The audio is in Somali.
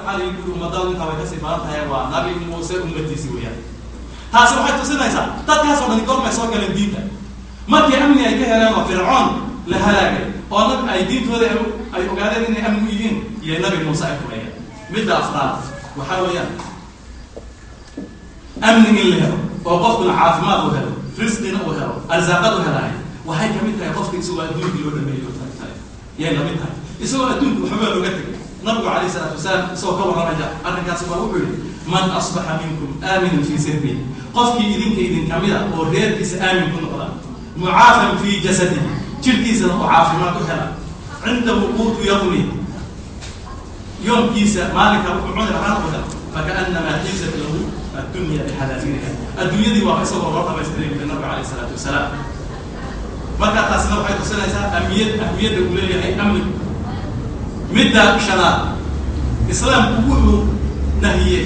علي يقولوا مدام أنت ويكسي بارتها ونبي موسى أمتي سويا تاسو waxay tusinaysaa dadkaas oo dhan goorma soo galeen diinta markii amni ay ka heleen oo fircoon la halaagay oo nab ay diintooda ay ogaadeen inay amni yihiin iyo nabi Muuse ay kulayeen midda afraad waxa weeyaan amni la helo oo qofkuna caafimaad u helo rizqina u helo arsaaqad u helay waxay kamid tahay qofka isagoo adduunka loo dhameeyo tahay yay la mid tahay isagoo adduunka waxba looga tagay nabigu alayhi salaatu wasalaam soo ka warramaya arrinkaas waa wuxuu yiri man asbaha minkum aminan fi sirbi qofkii idin kamida oo reerkiisa aamin ku noqda mu'aafan fi jasadihi jirkiisa oo caafimaad u hela inda wuquud yawmi يومكيسا مالك أبو عمر هذا فكأنما حيزت له الدنيا بحذافيرها الدنيا دي واقصة ورقة بيستريم بالنبي عليه الصلاة والسلام ما كانت تسنى وحيث سنة أهمية الأولية هي أمن مدة شنات إسلام قبول نهية